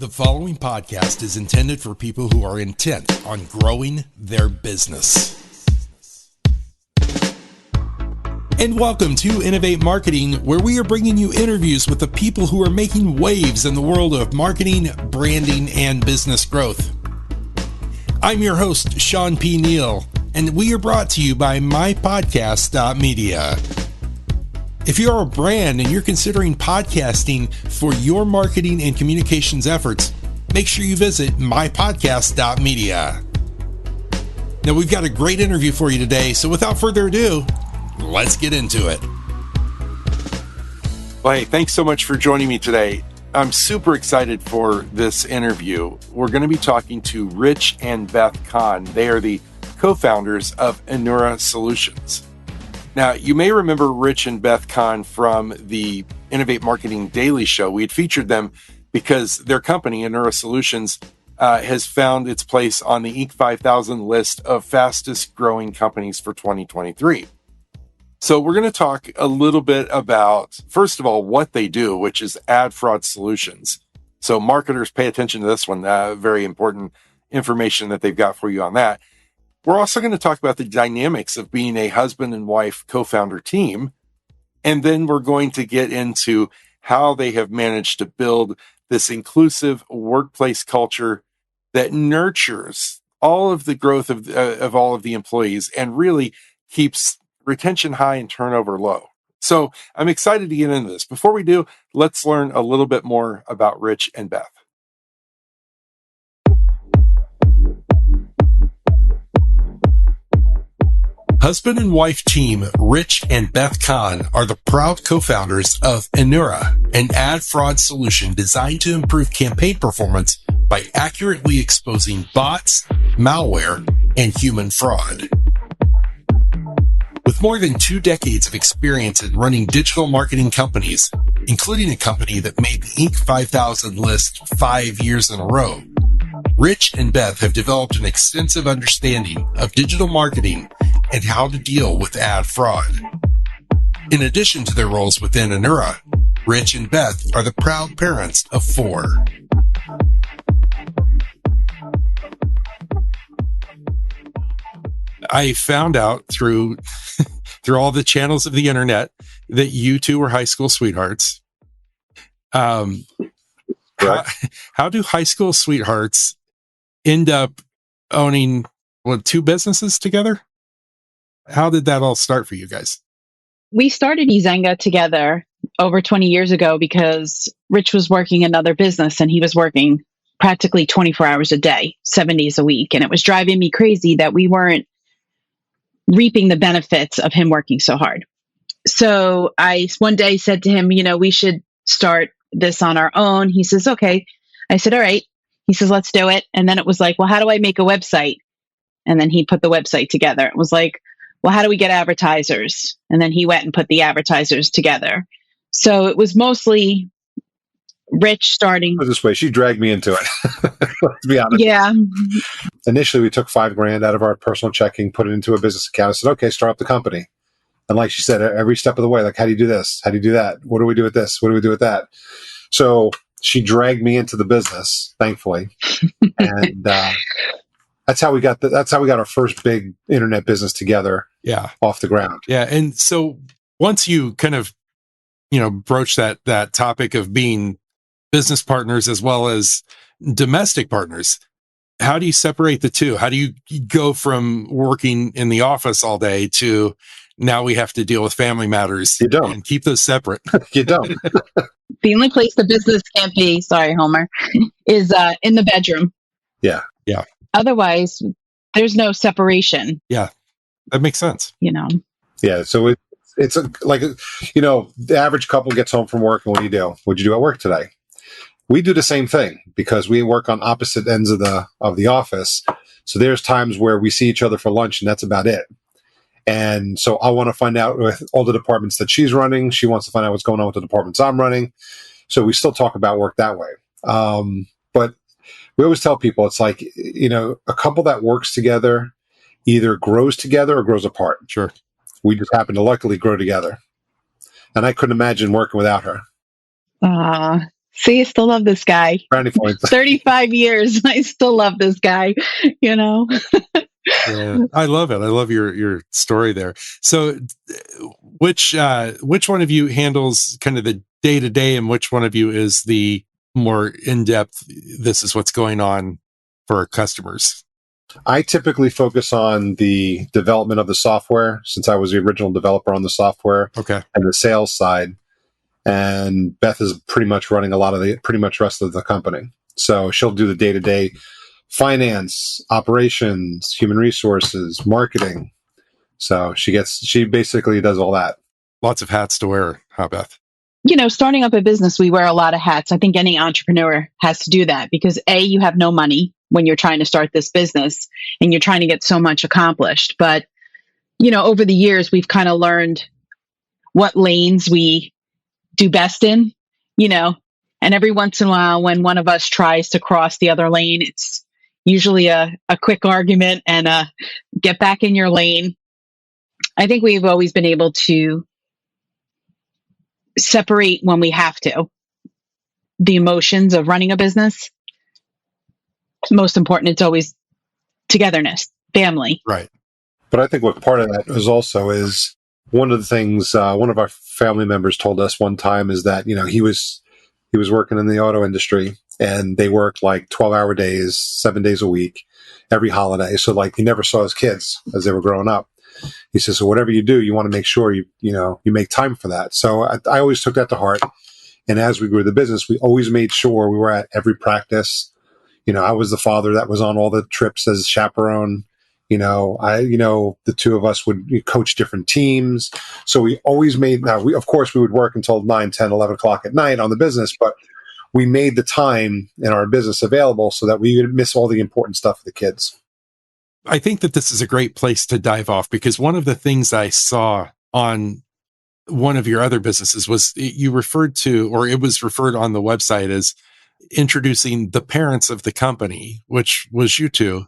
The following podcast is intended for people who are intent on growing their business. And welcome to Innovate Marketing, where we are bringing you interviews with the people who are making waves in the world of marketing, branding, and business growth. I'm your host, shawnpneal, and we are brought to you by mypodcastmedia. If you're a brand and you're considering podcasting for your marketing and communications efforts, make sure you visit mypodcast.media. Now, we've got a great interview for you today, so without further ado, let's get into it. Well, hey, thanks so much for joining me today. I'm super excited for this interview. We're going to be talking to Rich and Beth Kahn. They are the co-founders of Anura Solutions. Now, you may remember Rich and Beth Kahn from the Innovate Marketing Daily Show. We had featured them because their company, Anura Solutions, has found its place on the Inc. 5000 list of fastest growing companies for 2023. So we're going to talk a little bit about, first of all, what they do, which is ad fraud solutions. So marketers, pay attention to this one. Very important information that they've got for you on that. We're also going to talk about the dynamics of being a husband and wife co-founder team. And then we're going to get into how they have managed to build this inclusive workplace culture that nurtures all of the growth of all of the employees and really keeps retention high and turnover low. So I'm excited to get into this. Before we do, let's learn a little bit more about Rich and Beth. Husband and wife team Rich and Beth Kahn are the proud co-founders of Anura, an ad fraud solution designed to improve campaign performance by accurately exposing bots, malware, and human fraud. With more than 2 decades of experience in running digital marketing companies, including a company that made the Inc. 5000 list 5 years in a row, Rich and Beth have developed an extensive understanding of digital marketing and how to deal with ad fraud. In addition to their roles within Anura, Rich and Beth are the proud parents of 4. I found out through all the channels of the internet that you two were high school sweethearts. How do high school sweethearts end up owning 2 businesses together? How did that all start for you guys? We started Ezenga together over 20 years ago because Rich was working another business and he was working practically 24 hours a day, 7 days a week. And it was driving me crazy that we weren't reaping the benefits of him working so hard. So I one day said to him, we should start this on our own. He says, okay. I said, all right. He says, let's do it. And then it was like, well, how do I make a website? And then he put the website together. It was like, well, how do we get advertisers? And then he went and put the advertisers together. So it was mostly Rich starting. This way, she dragged me into it. Let's be honest. Yeah. Initially, we took $5,000 out of our personal checking, put it into a business account. I said, okay, start up the company. And like she said, every step of the way, like, how do you do this? How do you do that? What do we do with this? What do we do with that? So she dragged me into the business, thankfully. And that's how we got our first big internet business together. Yeah. Off the ground. Yeah. And so once you kind of, broach that topic of being business partners as well as domestic partners, how do you separate the two? How do you go from working in the office all day to now we have to deal with family matters? You don't. And keep those separate. You don't. The only place the business can't be, sorry, Homer, is in the bedroom. Yeah. Yeah. Otherwise, there's no separation. Yeah. That makes sense. Yeah. So it's the average couple gets home from work and what do you do? What'd you do at work today? We do the same thing because we work on opposite ends of the office. So there's times where we see each other for lunch and that's about it. And so I want to find out with all the departments that she's running. She wants to find out what's going on with the departments I'm running. So we still talk about work that way. But we always tell people it's like, a couple that works together either grows together or grows apart. Sure. We just happen to luckily grow together. And I couldn't imagine working without her. See, I still love this guy. Brownie points. 35 years. I still love this guy, you know? Yeah, I love it. I love your story there. So, which one of you handles kind of the day to day, and which one of you is the more in depth? This is what's going on for our customers. I typically focus on the development of the software, since I was the original developer on the software, Okay, and the sales side. And Beth is pretty much running a lot of the rest of the company. So she'll do the day to day finance, operations, human resources, marketing. So she basically does all that. lots of hats to wear, huh, Beth? You know, starting up a business, we wear a lot of hats. I think any entrepreneur has to do that because you have no money when you're trying to start this business and you're trying to get so much accomplished. But, you know, over the years, we've kind of learned what lanes we do best in, you know, and every once in a while when one of us tries to cross the other lane, it's usually a quick argument and get back in your lane. I think we've always been able to separate when we have to the emotions of running a business. Most important, it's always togetherness, family. Right. But I think what part of that is one of the things one of our family members told us one time is that, you know, he was working in the auto industry and they worked like 12-hour days, 7 days a week, every holiday. So like he never saw his kids as they were growing up. He says, so whatever you do, you want to make sure you make time for that. So I always took that to heart. And as we grew the business, we always made sure we were at every practice. You know, I was the father that was on all the trips as chaperone. The two of us would coach different teams. So we always of course we would work until 9, 10, 11 o'clock at night on the business, but we made the time in our business available so that we would miss all the important stuff for the kids. I think that this is a great place to dive off because one of the things I saw on one of your other businesses was you referred to, or it was referred on the website as introducing the parents of the company, which was you two.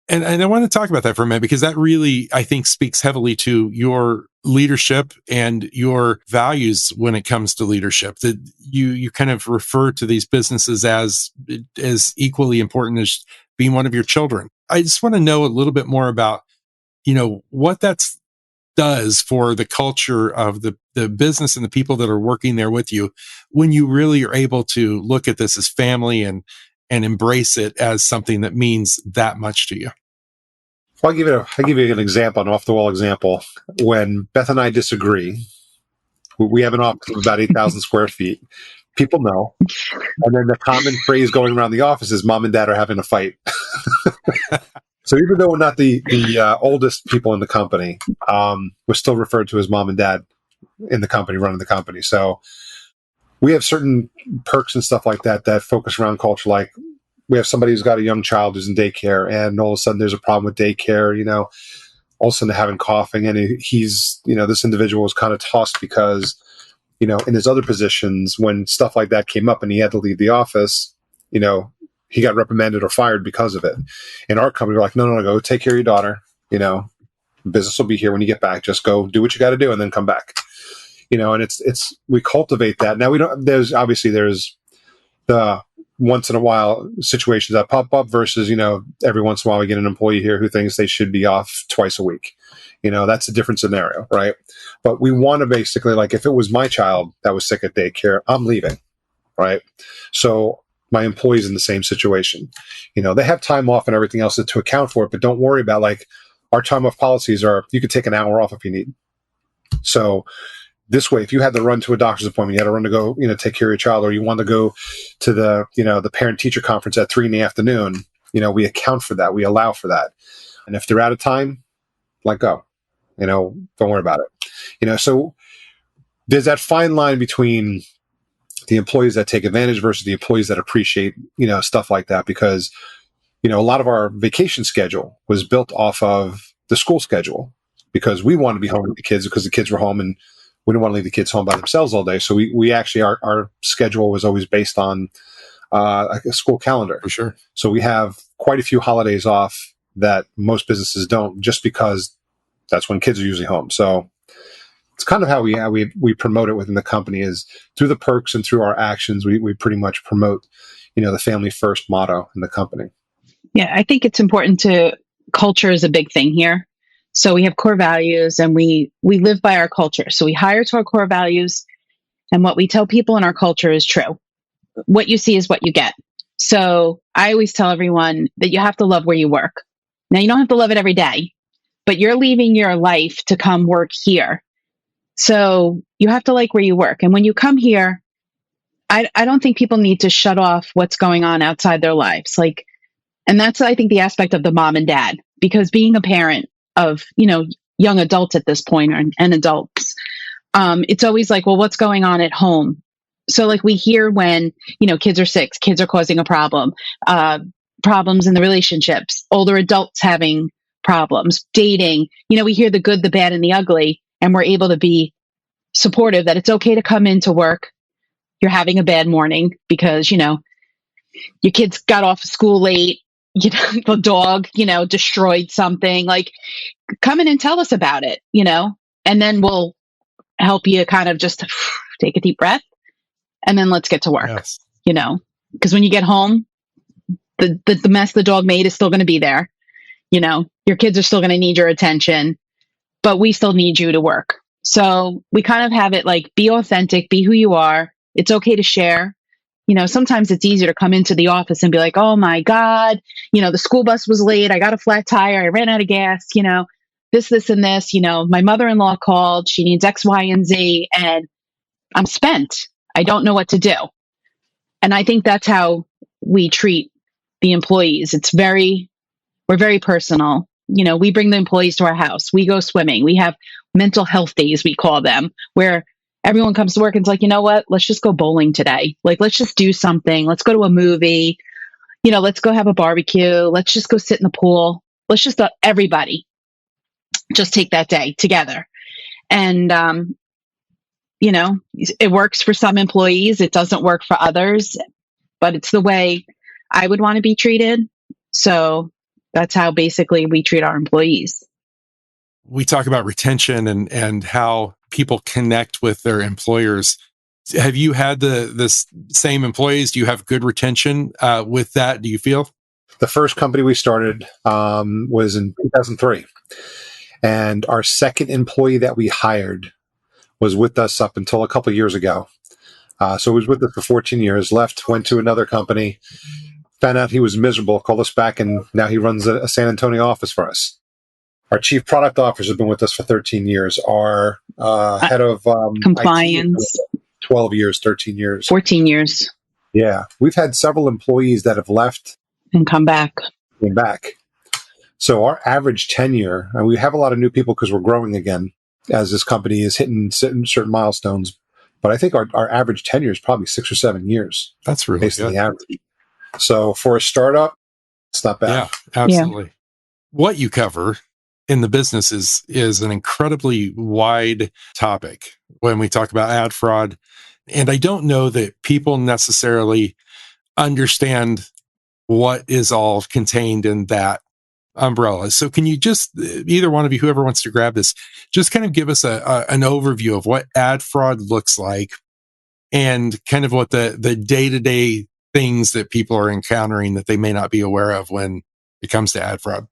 And I want to talk about that for a minute because that really, I think, speaks heavily to your leadership and your values when it comes to leadership. That you kind of refer to these businesses as equally important as being one of your children. I just want to know a little bit more about, you know, what that does for the culture of the business and the people that are working there with you when you really are able to look at this as family and embrace it as something that means that much to you. Well, I'll give you an example, an off the wall example. When Beth and I disagree, we have an office of about 8,000 square feet. People know. And then the common phrase going around the office is mom and dad are having a fight. So even though we're not the oldest people in the company, we're still referred to as mom and dad in the company, running the company. So we have certain perks and stuff like that focus around culture. Like we have somebody who's got a young child who's in daycare, and all of a sudden there's a problem with daycare, you know, all of a sudden they're having coughing, and he's, you know, this individual was kind of tossed because, you know, in his other positions, when stuff like that came up and he had to leave the office, you know, he got reprimanded or fired because of it. In our company, we're like, no, go take care of your daughter. You know, business will be here when you get back. Just go do what you got to do and then come back. You know, and it's we cultivate that. Now there's the once in a while situations that pop up versus, you know, every once in a while we get an employee here who thinks they should be off twice a week. You know, that's a different scenario, right? But we want to basically, like, if it was my child that was sick at daycare, I'm leaving, right? So my employees in the same situation. You know, they have time off and everything else to account for it, but don't worry about, like, our time off policies are you could take an hour off if you need. So this way, if you had to run to a doctor's appointment, you had to run to go, you know, take care of your child, or you want to go to the, you know, the parent teacher conference at 3 p.m, you know, we account for that. We allow for that. And if they're out of time, let go, you know, don't worry about it. You know, so there's that fine line between the employees that take advantage versus the employees that appreciate, you know, stuff like that, because, you know, a lot of our vacation schedule was built off of the school schedule because we wanted to be home with the kids because the kids were home and we didn't want to leave the kids home by themselves all day. So we actually, our schedule was always based on a school calendar. For sure. So we have quite a few holidays off that most businesses don't, just because that's when kids are usually home. So it's kind of how we promote it within the company, is through the perks and through our actions. We pretty much promote, the family first motto in the company. Yeah, I think it's important to culture is a big thing here. So we have core values and we live by our culture. So we hire to our core values, and what we tell people in our culture is true. What you see is what you get. So I always tell everyone that you have to love where you work. Now, you don't have to love it every day, but you're leaving your life to come work here. So you have to like where you work. And when you come here, I don't think people need to shut off what's going on outside their lives. And that's, I think, the aspect of the mom and dad, because being a parent of, young adults at this point, and adults, it's always like, well, what's going on at home? So we hear when, kids are sick, kids are causing a problem, problems in the relationships, older adults having problems, dating, we hear the good, the bad, and the ugly, and we're able to be supportive that it's okay to come into work. You're having a bad morning because, your kids got off of school late, the dog, destroyed something. Come in and tell us about it, and then we'll help you kind of just take a deep breath and then let's get to work. Yes. Because when you get home, the mess the dog made is still going to be there. Your kids are still going to need your attention, but we still need you to work. So we kind of have it be authentic, be who you are. It's okay to share. Sometimes it's easier to come into the office and be like, oh my God, the school bus was late. I got a flat tire. I ran out of gas, this, and this, my mother-in-law called, she needs X, Y, and Z, and I'm spent. I don't know what to do. And I think that's how we treat the employees. We're very personal. We bring the employees to our house. We go swimming. We have mental health days, we call them, where everyone comes to work and it's like, you know what? Let's just go bowling today. Let's just do something. Let's go to a movie. Let's go have a barbecue. Let's just go sit in the pool. Let's just everybody just take that day together. And, it works for some employees. It doesn't work for others, but it's the way I would want to be treated. So that's how basically we treat our employees. We talk about retention and how people connect with their employers. Have you had the same employees? Do you have good retention with that? Do you feel? The first company we started was in 2003. And our second employee that we hired was with us up until a couple of years ago. So he was with us for 14 years, left, went to another company, found out he was miserable, called us back, and now he runs a San Antonio office for us. Our chief product officer has been with us for 13 years. Our head of compliance, 12 years, 13 years. 14 years. Yeah. We've had several employees that have left and come back. Came back. So our average tenure, and we have a lot of new people because we're growing again as this company is hitting certain milestones. But I think our average tenure is probably 6 or 7 years. That's really based good. on the average. So for a startup, it's not bad. Yeah, absolutely. Yeah. What you cover in the business is an incredibly wide topic when we talk about ad fraud. And I don't know that people necessarily understand what is all contained in that umbrella. So can you just, either one of you, whoever wants to grab this, just kind of give us an overview of what ad fraud looks like and kind of what the day-to-day things that people are encountering that they may not be aware of when it comes to ad fraud?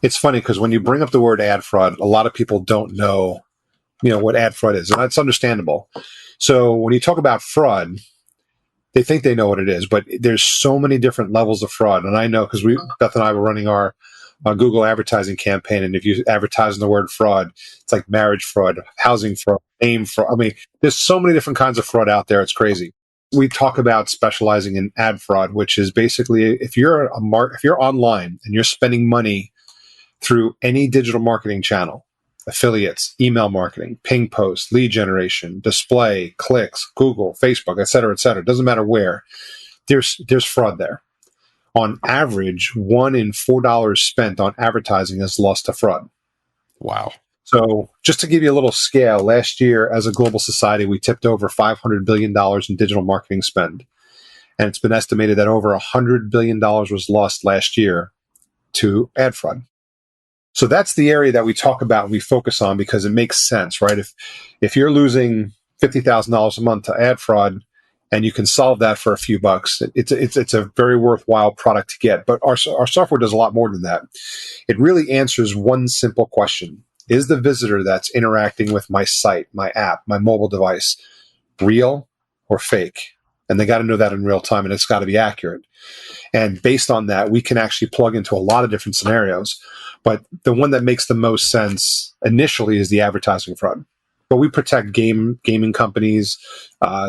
It's funny because when you bring up the word ad fraud, a lot of people don't know, what ad fraud is, and that's understandable. So when you talk about fraud, they think they know what it is, but there's so many different levels of fraud. And I know because Beth and I were running our Google advertising campaign, and if you advertise in the word fraud, it's like marriage fraud, housing fraud, name fraud. I mean, there's so many different kinds of fraud out there. It's crazy. We talk about specializing in ad fraud, which is basically if you're online and you're spending money through any digital marketing channel, affiliates, email marketing, ping posts, lead generation, display, clicks, Google, Facebook, et cetera, doesn't matter where, there's fraud there. On average, $1 in $4 spent on advertising is lost to fraud. Wow. So just to give you a little scale, last year as a global society, we tipped over $500 billion in digital marketing spend. And it's been estimated that over $100 billion was lost last year to ad fraud. So that's the area that we talk about and we focus on because it makes sense, right? If you're losing $50,000 a month to ad fraud and you can solve that for a few bucks, it's a very worthwhile product to get. But our software does a lot more than that. It really answers one simple question. Is the visitor that's interacting with my site, my app, my mobile device, real or fake? And they got to know that in real time, and it's got to be accurate. And based on that, we can actually plug into a lot of different scenarios. But the one that makes the most sense initially is the advertising fraud. But we protect gaming companies,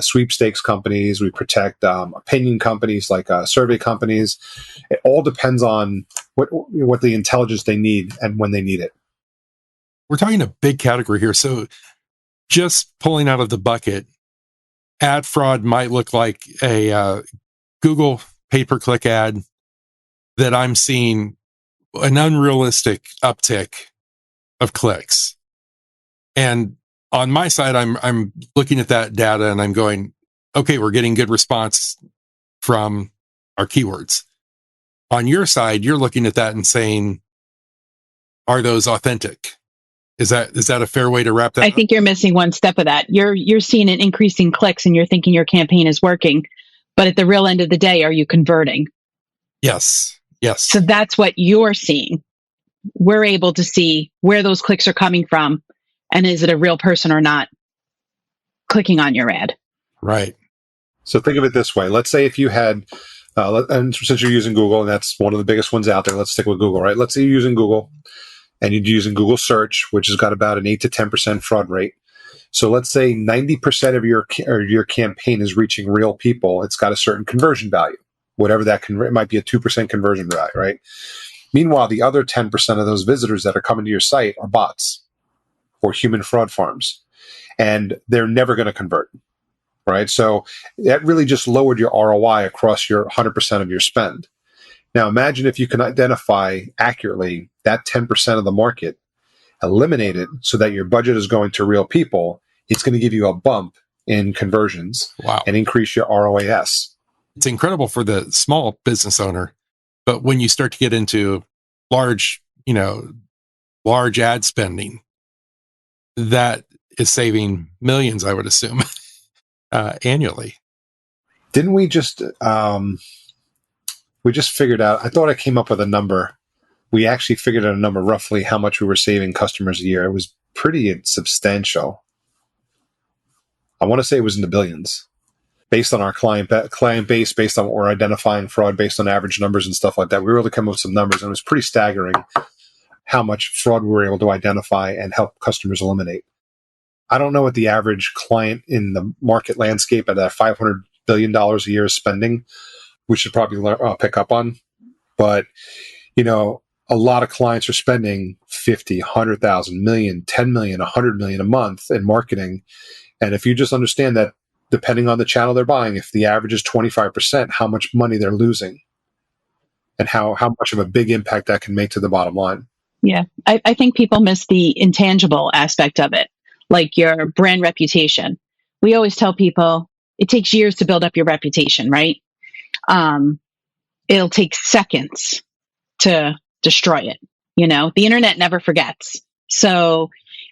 sweepstakes companies. We protect opinion companies like survey companies. It all depends on what the intelligence they need and when they need it. We're talking a big category here. So just pulling out of the bucket, ad fraud might look like a Google pay-per-click ad that I'm seeing an unrealistic uptick of clicks. And on my side, I'm looking at that data and I'm going, okay, we're getting good response from our keywords. On your side, you're looking at that and saying, are those authentic? Is that a fair way to wrap that I up? think you're missing one step of that. You're seeing an increase in clicks and you're thinking your campaign is working. But at the real end of the day, are you converting? Yes. So that's what you're seeing. We're able to see where those clicks are coming from and is it a real person or not clicking on your ad. Right. So think of it this way. Let's say if you had, and since you're using Google, and that's one of the biggest ones out there, let's stick with Google, right? Let's say you're using Google and you're using Google search, which has got about an 8 to 10% fraud rate. So let's say 90% of your campaign is reaching real people. It's got a certain conversion value, whatever that it might be a 2% conversion value, right? Meanwhile, the other 10% of those visitors that are coming to your site are bots or human fraud farms, and they're never going to convert, right? So that really just lowered your ROI across your 100% of your spend. Now, imagine if you can identify accurately that 10% of the market, eliminate it so that your budget is going to real people. It's going to give you a bump in conversions. Wow. And increase your ROAS. It's incredible for the small business owner, but when you start to get into large ad spending, that is saving millions, I would assume, annually. Didn't we just figured out, I thought I came up with a number. We actually figured out a number roughly how much we were saving customers a year. It was pretty substantial. I want to say it was in the billions based on our client base, based on what we're identifying fraud, based on average numbers and stuff like that. We were able to come up with some numbers, and it was pretty staggering how much fraud we were able to identify and help customers eliminate. I don't know what the average client in the market landscape at that $500 billion a year is spending. We should probably pick up on. But, a lot of clients are spending 50, 100,000, million, 10 million, 100 million a month in marketing. And if you just understand that, depending on the channel they're buying, if the average is 25%, how much money they're losing and how much of a big impact that can make to the bottom line. Yeah. I think people miss the intangible aspect of it, like your brand reputation. We always tell people it takes years to build up your reputation, right? It'll take seconds to destroy it. The internet never forgets. So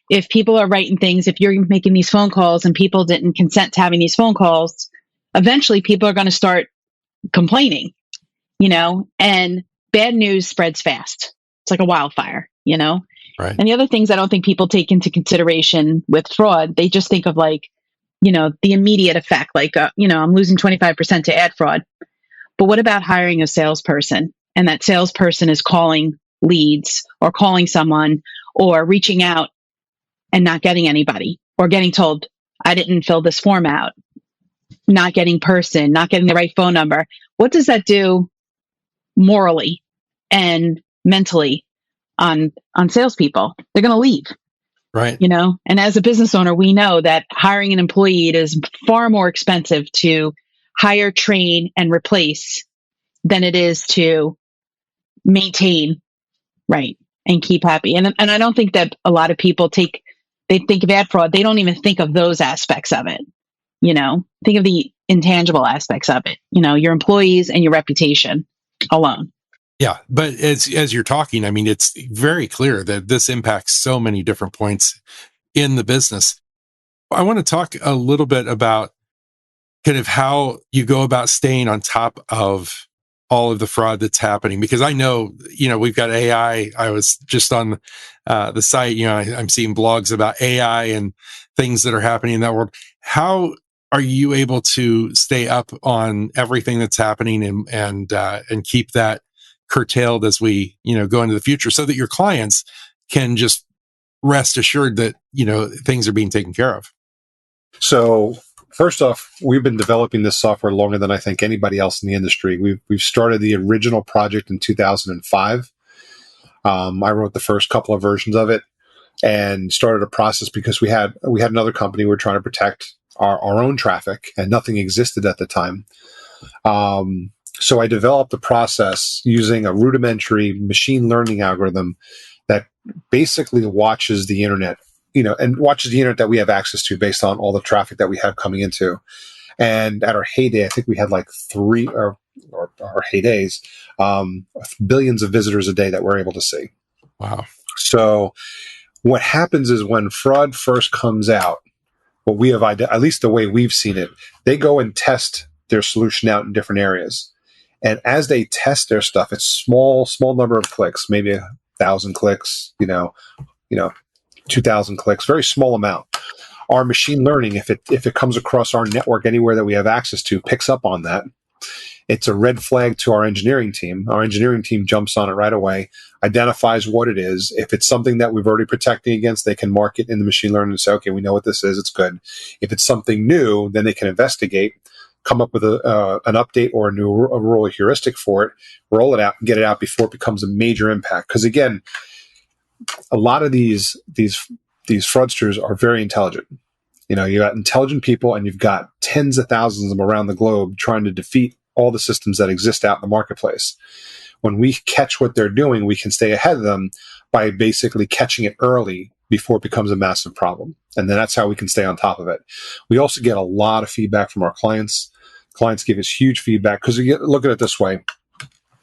if people are writing things, if you're making these phone calls and people didn't consent to having these phone calls, eventually people are going to start complaining, and bad news spreads fast. It's like a wildfire, Right. And the other things I don't think people take into consideration with fraud, they just think of the immediate effect, I'm losing 25% to ad fraud. But what about hiring a salesperson? And that salesperson is calling leads or calling someone or reaching out and not getting anybody, or getting told, I didn't fill this form out, not getting the right phone number. What does that do morally and mentally on salespeople? They're going to leave. Right. And as a business owner, we know that hiring an employee is far more expensive to hire, train, and replace than it is to maintain, right, and keep happy. And I don't think that a lot of people they think of ad fraud. They don't even think of those aspects of it. Think of the intangible aspects of it. Your employees and your reputation alone. Yeah, but as you're talking, I mean, it's very clear that this impacts so many different points in the business. I want to talk a little bit about kind of how you go about staying on top of all of the fraud that's happening, because I know, we've got AI. I was just on the site, I'm seeing blogs about AI and things that are happening in that world. How are you able to stay up on everything that's happening and keep that curtailed as we, go into the future, so that your clients can just rest assured that, things are being taken care of? So first off, we've been developing this software longer than I think anybody else in the industry. We've started the original project in 2005. I wrote the first couple of versions of it and started a process because we had another company we were trying to protect our own traffic, and nothing existed at the time. So I developed a process using a rudimentary machine learning algorithm that basically watches the internet, and watches the internet that we have access to based on all the traffic that we have coming into. And at our heyday, I think we had like three or our heydays, billions of visitors a day that we're able to see. Wow. So what happens is when fraud first comes out, what we have, at least the way we've seen it, they go and test their solution out in different areas. And as they test their stuff, it's small number of clicks, maybe 1,000 clicks, 2,000 clicks, very small amount. Our machine learning, if it comes across our network anywhere that we have access to, picks up on that. It's a red flag to our engineering team. Our engineering team jumps on it right away, identifies what it is. If it's something that we've already protecting against, they can mark it in the machine learning and say, okay, we know what this is. It's good. If it's something new, then they can investigate, come up with an update or a rule or heuristic for it, roll it out, and get it out before it becomes a major impact. Because again, a lot of these fraudsters are very intelligent. You got intelligent people, and you've got tens of thousands of them around the globe trying to defeat all the systems that exist out in the marketplace. When we catch what they're doing, we can stay ahead of them by basically catching it early before it becomes a massive problem. And then that's how we can stay on top of it. We also get a lot of feedback from our clients. Clients give us huge feedback because look at it this way.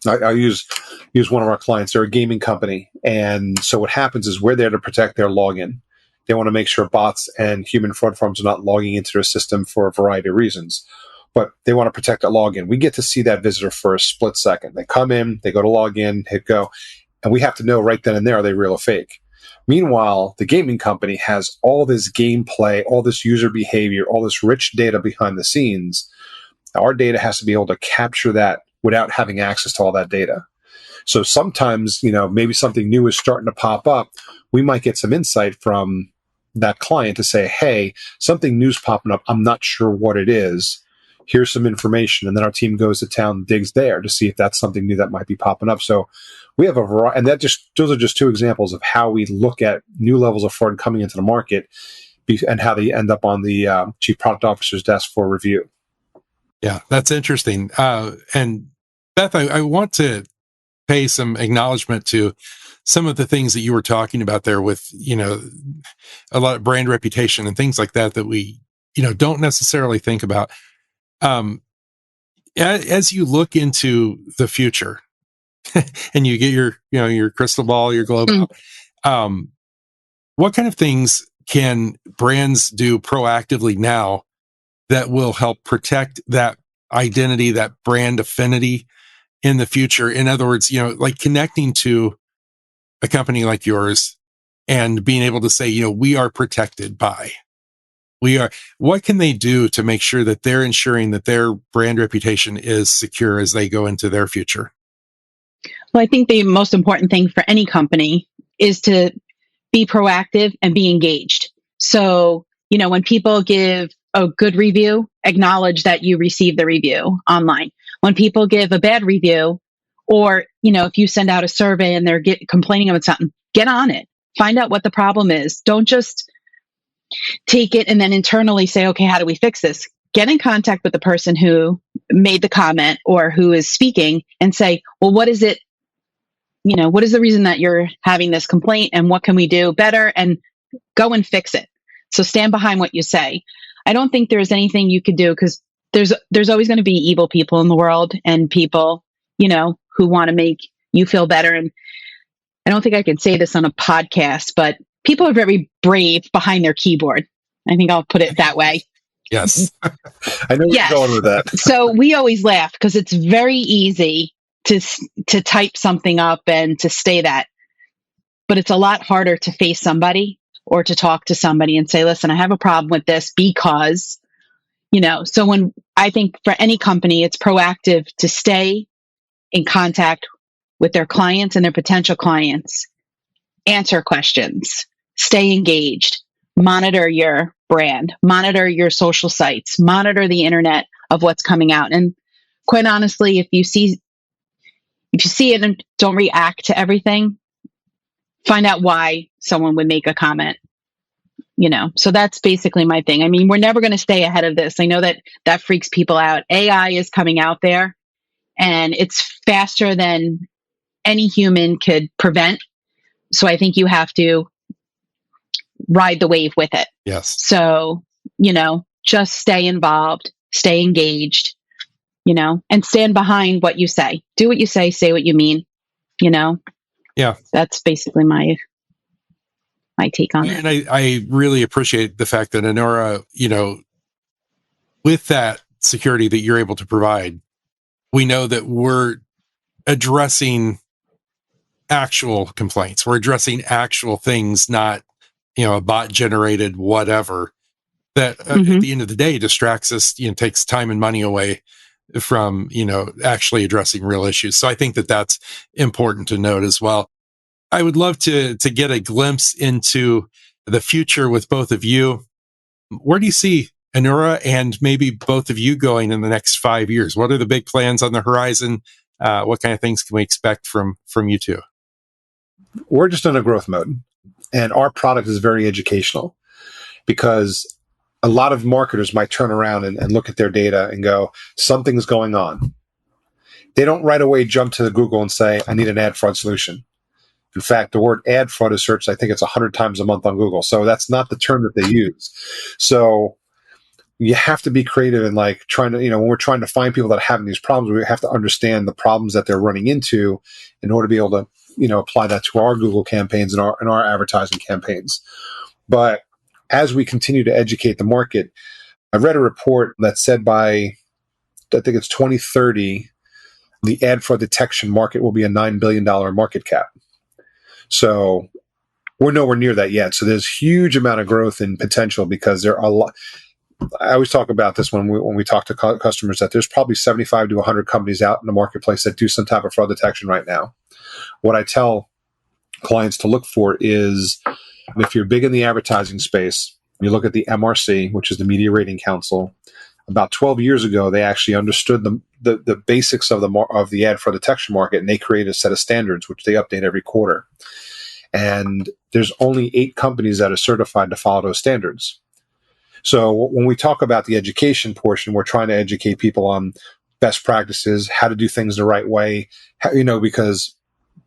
I use one of our clients. They're a gaming company. And so what happens is we're there to protect their login. They want to make sure bots and human fraud firms are not logging into their system for a variety of reasons. But they want to protect that login. We get to see that visitor for a split second. They come in, they go to log in, hit go, and we have to know right then and there, are they real or fake? Meanwhile, the gaming company has all this gameplay, all this user behavior, all this rich data behind the scenes. Our data has to be able to capture that without having access to all that data. So sometimes, maybe something new is starting to pop up. We might get some insight from that client to say, hey, something new's popping up. I'm not sure what it is. Here's some information. And then our team goes to town and digs there to see if that's something new that might be popping up. So we have a variety, and those are just two examples of how we look at new levels of fraud coming into the market and how they end up on the chief product officer's desk for review. Yeah, that's interesting. And Beth, I want to pay some acknowledgement to some of the things that you were talking about there with, a lot of brand reputation and things like that we, don't necessarily think about. As you look into the future and you get your crystal ball, your globe, what kind of things can brands do proactively now that will help protect that identity, that brand affinity in the future? In other words, like connecting to a company like yours and being able to say, we are protected by, what can they do to make sure that they're ensuring that their brand reputation is secure as they go into their future? Well, I think the most important thing for any company is to be proactive and be engaged. So, when people give a good review, acknowledge that you received the review online. When people give a bad review, or, if you send out a survey and they're complaining about something, get on it. Find out what the problem is. Don't just take it and then internally say, okay, how do we fix this? Get in contact with the person who made the comment or who is speaking and say, well, what is it? What is the reason that you're having this complaint, and what can we do better? And go and fix it. So stand behind what you say. I don't think there's anything you could do, because there's always going to be evil people in the world, and people, who want to make you feel better. And I don't think I can say this on a podcast, but people are very brave behind their keyboard. I think I'll put it that way. Yes. I know where you're going with that. So we always laugh because it's very easy to type something up and to say that, but it's a lot harder to face somebody or to talk to somebody and say, listen, I have a problem with this because, so when I think for any company, it's proactive to stay in contact with their clients and their potential clients, answer questions, stay engaged, monitor your brand, monitor your social sites, monitor the internet of what's coming out. And quite honestly, if you see it and don't react to everything, find out why someone would make a comment. So that's basically my thing. I mean, we're never going to stay ahead of this. I know that freaks people out. AI is coming out there and it's faster than any human could prevent. So I think you have to ride the wave with it. Yes. So, just stay involved, stay engaged, and stand behind what you say. Do what you say what you mean, Yeah. That's basically my take on it. And I really appreciate the fact that Anura, with that security that you're able to provide, we know that we're addressing actual complaints. We're addressing actual things, not, a bot generated whatever that at the end of the day distracts us, takes time and money away from, actually addressing real issues. So I think that that's important to note as well. I would love to get a glimpse into the future with both of you. Where do you see Anura and maybe both of you going in the next 5 years? What are the big plans on the horizon? What kind of things can we expect from you two? We're just in a growth mode, and our product is very educational because a lot of marketers might turn around and look at their data and go, something's going on. They don't right away jump to the Google and say, I need an ad fraud solution. In fact, the word ad fraud is searched, I think it's 100 times a month on Google. So that's not the term that they use. So you have to be creative and trying to, when we're trying to find people that are having these problems, we have to understand the problems that they're running into in order to be able to, apply that to our Google campaigns and our advertising campaigns. But as we continue to educate the market, I read a report that said by, I think it's 2030, the ad fraud detection market will be a $9 billion market cap. So we're nowhere near that yet. So there's huge amount of growth and potential because there are a lot. I always talk about this when we talk to customers that there's probably 75 to 100 companies out in the marketplace that do some type of fraud detection right now. What I tell clients to look for is if you're big in the advertising space, you look at the MRC, which is the Media Rating Council. About 12 years ago, they actually understood the basics of the ad fraud detection market, and they created a set of standards, which they update every quarter. And there's only 8 companies that are certified to follow those standards. So when we talk about the education portion, we're trying to educate people on best practices, how to do things the right way, because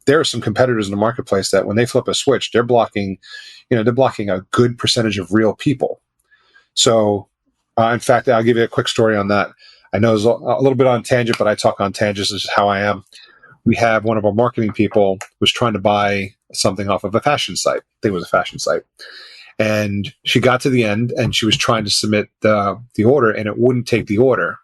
there are some competitors in the marketplace that when they flip a switch, they're blocking a good percentage of real people. So, in fact, I'll give you a quick story on that. I know it's a little bit on tangent, but I talk on tangents. This is how I am. We have one of our marketing people was trying to buy something off of a fashion site. I think it was a fashion site. And she got to the end and she was trying to submit the order and it wouldn't take the order.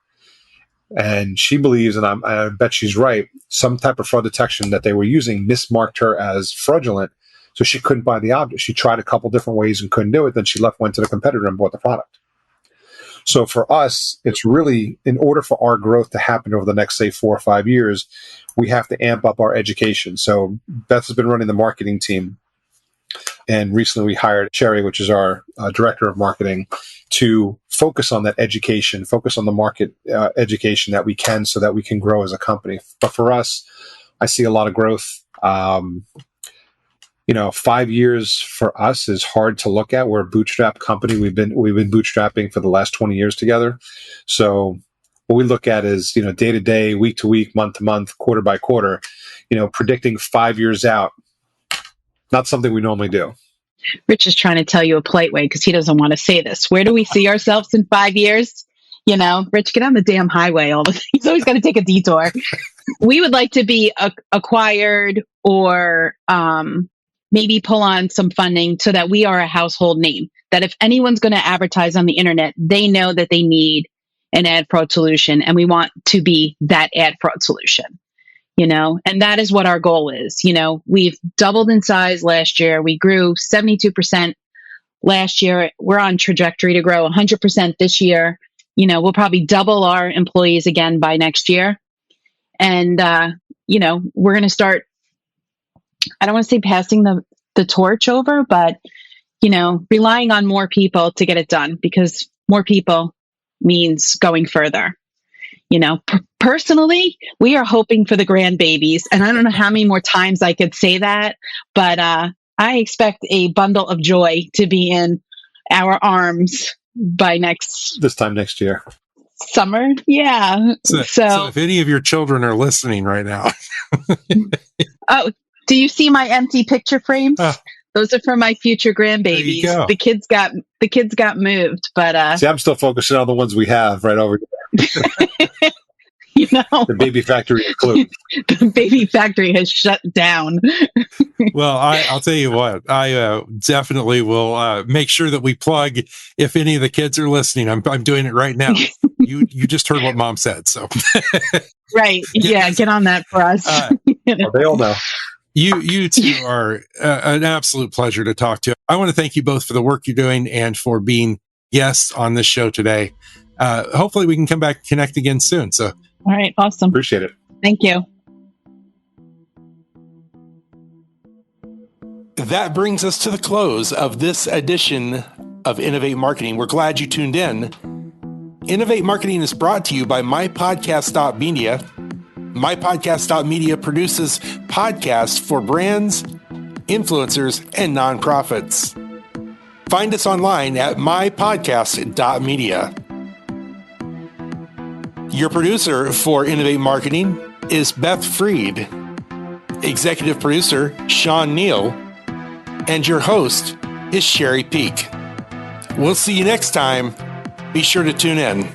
And she believes, and I bet she's right, some type of fraud detection that they were using mismarked her as fraudulent. So she couldn't buy the object. She tried a couple different ways and couldn't do it. Then she went to the competitor and bought the product. So for us, it's really, in order for our growth to happen over the next, say, 4 or 5 years, we have to amp up our education. So Beth has been running the marketing team. And recently we hired Sherry, which is our director of marketing, to focus on that education, focus on the market education that we can so that we can grow as a company. But for us, I see a lot of growth. 5 years for us is hard to look at. We're a bootstrap company. We've been bootstrapping for the last 20 years together. So what we look at is, day to day, week to week, month to month, quarter by quarter, predicting 5 years out. Not something we normally do. Rich is trying to tell you a polite way because he doesn't want to say this. Where do we see ourselves in 5 years? Rich, get on the damn highway. He's always got to take a detour. We would like to be acquired or maybe pull on some funding so that we are a household name. That if anyone's going to advertise on the internet, they know that they need an ad fraud solution, and we want to be that ad fraud solution. And that is what our goal is. We've doubled in size last year. We grew 72% last year. We're on trajectory to grow 100% this year. We'll probably double our employees again by next year. And, we're going to start, I don't want to say passing the torch over, but, relying on more people to get it done, because more people means going further. Personally, we are hoping for the grandbabies, and I don't know how many more times I could say that, but I expect a bundle of joy to be in our arms by this time next year. Summer. Yeah. So if any of your children are listening right now. Oh, do you see my empty picture frames? Those are for my future grandbabies. The kids got moved, but see, I'm still focusing on the ones we have right over there. The baby factory included. The baby factory has shut down. Well, I'll tell you what, I definitely will make sure that we plug if any of the kids are listening. I'm doing it right now. You just heard what Mom said, so right. Get on that for us. Well, they all know. You two are an absolute pleasure to talk to. I want to thank you both for the work you're doing and for being guests on this show today. Hopefully we can come back and connect again soon. So, all right. Awesome. Appreciate it. Thank you. That brings us to the close of this edition of Innovate Marketing. We're glad you tuned in. Innovate Marketing is brought to you by mypodcastmedia. mypodcastmedia produces podcasts for brands, influencers, and nonprofits. Find us online at mypodcast.media. Your producer for Innovate Marketing is Beth Freed, executive producer shawnpneal, and your host is Sherry Peak. We'll see you next time. Be sure to tune in.